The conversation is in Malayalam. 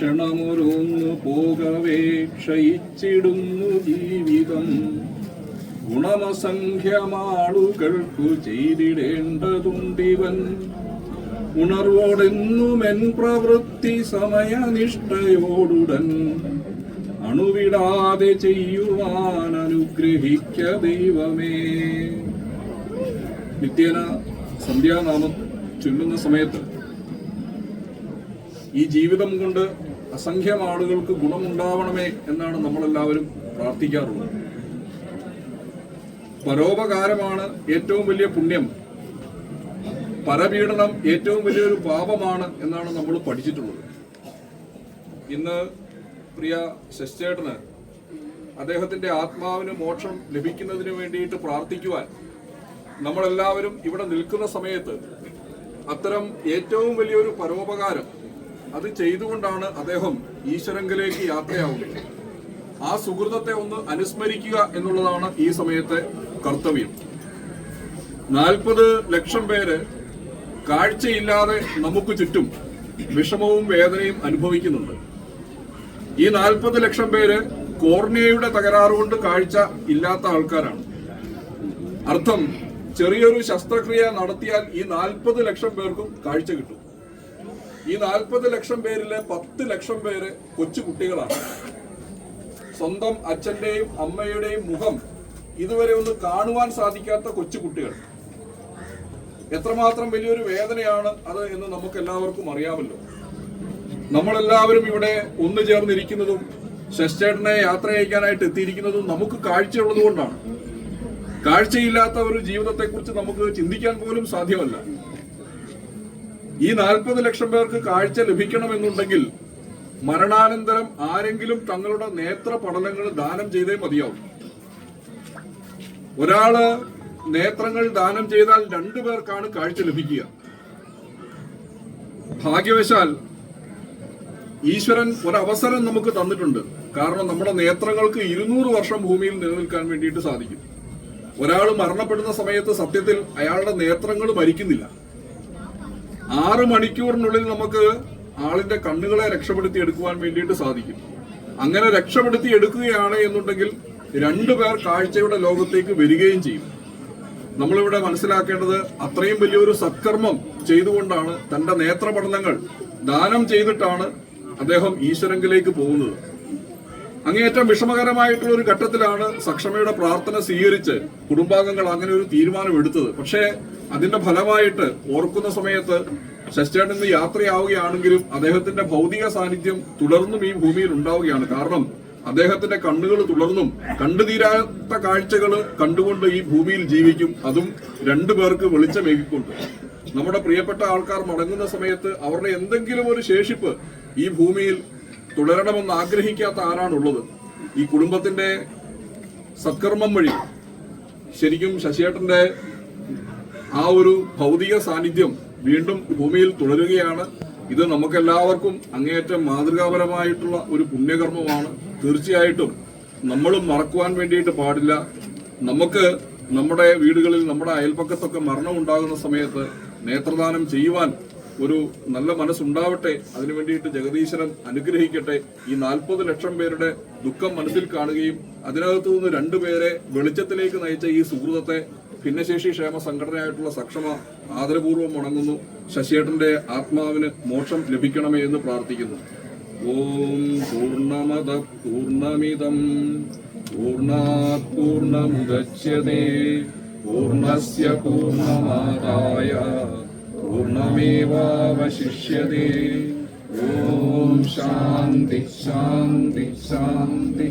ക്ഷണമൊരുന്നു പോകവേ ക്ഷയിച്ചിടുന്നു ജീവിതം. ഗുണമസംഖ്യമാളുകൾക്കു ചെയ്തിടേണ്ടതുണ്ടിവൻ. ഉണർവോടെന്നുമെൻ പ്രവൃത്തി സമയനിഷ്ഠയോടുടൻ അണുവിടാതെ ചെയ്യുവാൻ അനുഗ്രഹിക്ക ദൈവമേ. നിത്യേന സന്ധ്യാനാമം ചൊല്ലുന്ന സമയത്ത് ഈ ജീവിതം കൊണ്ട് അസംഖ്യം ആളുകൾക്ക് ഗുണമുണ്ടാവണമേ എന്നാണ് നമ്മളെല്ലാവരും പ്രാർത്ഥിക്കാറുള്ളത്. പരോപകാരമാണ് ഏറ്റവും വലിയ പുണ്യം, പരപീഡനം ഏറ്റവും വലിയൊരു പാപമാണ് എന്നാണ് നമ്മൾ പഠിച്ചിട്ടുള്ളത്. ഇന്ന് പ്രിയ ശശിചേട്ടന് അദ്ദേഹത്തിന്റെ ആത്മാവിന് മോക്ഷം ലഭിക്കുന്നതിന് വേണ്ടിയിട്ട് പ്രാർത്ഥിക്കുവാൻ നമ്മളെല്ലാവരും ഇവിടെ നിൽക്കുന്ന സമയത്ത് അത്തരം ഏറ്റവും വലിയൊരു പരോപകാരം അത് ചെയ്തുകൊണ്ടാണ് അദ്ദേഹം ഈശ്വരങ്കിലേക്ക് യാത്രയാവുന്നത്. ആ സുഹൃതത്തെ ഒന്ന് അനുസ്മരിക്കുക എന്നുള്ളതാണ് ഈ സമയത്തെ കർത്തവ്യം. 40 ലക്ഷം പേര് കാഴ്ചയില്ലാതെ നമുക്ക് ചുറ്റും വിഷമവും വേദനയും അനുഭവിക്കുന്നുണ്ട്. ഈ 40 ലക്ഷം പേര് കോർണിയയുടെ തകരാറുകൊണ്ട് കാഴ്ച ഇല്ലാത്ത ആൾക്കാരാണ്. അർത്ഥം, ചെറിയൊരു ശസ്ത്രക്രിയ നടത്തിയാൽ ഈ 40 ലക്ഷം പേർക്കും കാഴ്ച കിട്ടും. ഈ 40 ലക്ഷം പേരിലെ 10 ലക്ഷം പേര് കൊച്ചു കുട്ടികളാണ്. സ്വന്തം അച്ഛന്റെയും അമ്മയുടെയും മുഖം ഇതുവരെ ഒന്ന് കാണുവാൻ സാധിക്കാത്ത കൊച്ചു കുട്ടികൾ. എത്രമാത്രം വലിയൊരു വേദനയാണ് അത് എന്ന് നമുക്ക് എല്ലാവർക്കും അറിയാമല്ലോ. നമ്മളെല്ലാവരും ഇവിടെ ഒന്നു ചേർന്നിരിക്കുന്നതും ശശിചേട്ടനെ യാത്ര അയക്കാനായിട്ട് എത്തിയിരിക്കുന്നതും നമുക്ക് കാഴ്ചയുള്ളത് കൊണ്ടാണ്. കാഴ്ചയില്ലാത്ത ഒരു ജീവിതത്തെക്കുറിച്ച് നമുക്ക് ചിന്തിക്കാൻ പോലും സാധ്യമല്ല. ഈ 40 ലക്ഷം പേർക്ക് കാഴ്ച ലഭിക്കണമെന്നുണ്ടെങ്കിൽ മരണാനന്തരം ആരെങ്കിലും തങ്ങളുടെ നേത്ര പഠനങ്ങൾ ദാനം ചെയ്തേ മതിയാവും. ഒരാള് നേത്രങ്ങൾ ദാനം ചെയ്താൽ 2 പേർക്കാണ് കാഴ്ച ലഭിക്കുക. ഭാഗ്യവശാൽ ഈശ്വരൻ ഒരവസരം നമുക്ക് തന്നിട്ടുണ്ട്. കാരണം നമ്മുടെ നേത്രങ്ങൾക്ക് 200 വർഷം ഭൂമിയിൽ നിലനിൽക്കാൻ വേണ്ടിയിട്ട് സാധിക്കും. ഒരാൾ മരണപ്പെടുന്ന സമയത്ത് സത്യത്തിൽ അയാളുടെ നേത്രങ്ങൾ മരിക്കുന്നില്ല. 6 മണിക്കൂറിനുള്ളിൽ നമുക്ക് ആളിന്റെ കണ്ണുകളെ രക്ഷപ്പെടുത്തി എടുക്കുവാൻ വേണ്ടിയിട്ട് സാധിക്കും. അങ്ങനെ രക്ഷപ്പെടുത്തി എടുക്കുകയാണ് എന്നുണ്ടെങ്കിൽ 2 പേർ കാഴ്ചയുടെ ലോകത്തേക്ക് വരികയും ചെയ്യും. നമ്മളിവിടെ മനസ്സിലാക്കേണ്ടത് അത്രയും വലിയൊരു സത്കർമ്മം ചെയ്തുകൊണ്ടാണ്, തന്റെ നേത്രപഠനങ്ങൾ ദാനം ചെയ്തിട്ടാണ് അദ്ദേഹം ഈശ്വരങ്കിലേക്ക് പോകുന്നത്. അങ്ങേയറ്റം വിഷമകരമായിട്ടുള്ള ഒരു ഘട്ടത്തിലാണ് സക്ഷമയുടെ പ്രാർത്ഥന സ്വീകരിച്ച് കുടുംബാംഗങ്ങൾ അങ്ങനെ ഒരു തീരുമാനം എടുത്തത്. പക്ഷേ അതിന്റെ ഫലമായിട്ട് ഓർക്കുന്ന സമയത്ത് ശശിചേട്ടൻ ഇന്ന് യാത്രയാവുകയാണെങ്കിലും അദ്ദേഹത്തിന്റെ ഭൗതിക സാന്നിധ്യം തുടർന്നും ഈ ഭൂമിയിൽ ഉണ്ടാവുകയാണ്. കാരണം അദ്ദേഹത്തിന്റെ കണ്ണുകൾ തുടർന്നും കണ്ടുതീരാത്ത കാഴ്ചകൾ കണ്ടുകൊണ്ട് ഈ ഭൂമിയിൽ ജീവിക്കും. അതും 2 പേർക്ക് വെളിച്ചമേകിക്കൊണ്ട്. നമ്മുടെ പ്രിയപ്പെട്ട ആൾക്കാർ മടങ്ങുന്ന സമയത്ത് അവരുടെ എന്തെങ്കിലും ഒരു ശേഷിപ്പ് ഈ ഭൂമിയിൽ തുടരണമെന്ന് ആഗ്രഹിക്കാത്ത ആരാണുള്ളത്? ഈ കുടുംബത്തിന്റെ സത്കർമ്മം വഴി ശരിക്കും ശശിയേട്ടന്റെ ആ ഒരു ഭൗതിക സാന്നിധ്യം വീണ്ടും ഭൂമിയിൽ തുടരുകയാണ്. ഇത് നമുക്കെല്ലാവർക്കും അങ്ങേയറ്റം മാതൃകാപരമായിട്ടുള്ള ഒരു പുണ്യകർമ്മമാണ്. തീർച്ചയായിട്ടും നമ്മളും മറക്കുവാൻ വേണ്ടിയിട്ട് പാടില്ല. നമുക്ക് നമ്മുടെ വീടുകളിൽ നമ്മുടെ അയൽപ്പക്കത്തൊക്കെ മരണം ഉണ്ടാകുന്ന സമയത്ത് നേത്രദാനം ചെയ്യുവാൻ ഒരു നല്ല മനസ്സുണ്ടാവട്ടെ. അതിനു വേണ്ടിയിട്ട് ജഗദീശ്വരൻ അനുഗ്രഹിക്കട്ടെ. ഈ 40 ലക്ഷം പേരുടെ ദുഃഖം മനസ്സിൽ കാണുകയും അതിനകത്തു നിന്ന് 2 പേരെ വെളിച്ചത്തിലേക്ക് നയിച്ച ഈ സുഹൃതത്തെ ഭിന്നശേഷി ക്ഷേമ സംഘടനയായിട്ടുള്ള സക്ഷമ ആദരപൂർവ്വം വണങ്ങുന്നു. ശശിയേട്ടന്റെ ആത്മാവിന് മോക്ഷം ലഭിക്കണമേ എന്ന് പ്രാർത്ഥിക്കുന്നു. ഓം പൂർണ്ണമദ പൂർണ്ണമിദം പൂർണ്ണാത് പൂർണ്ണമുദച്യതേ പൂർണ്ണസ്യ പൂർണ്ണമാദായ പൂർണ്ണമേവാവശിഷ്യതേ. ഓം ശാന്തി ശാന്തി ശാന്തി.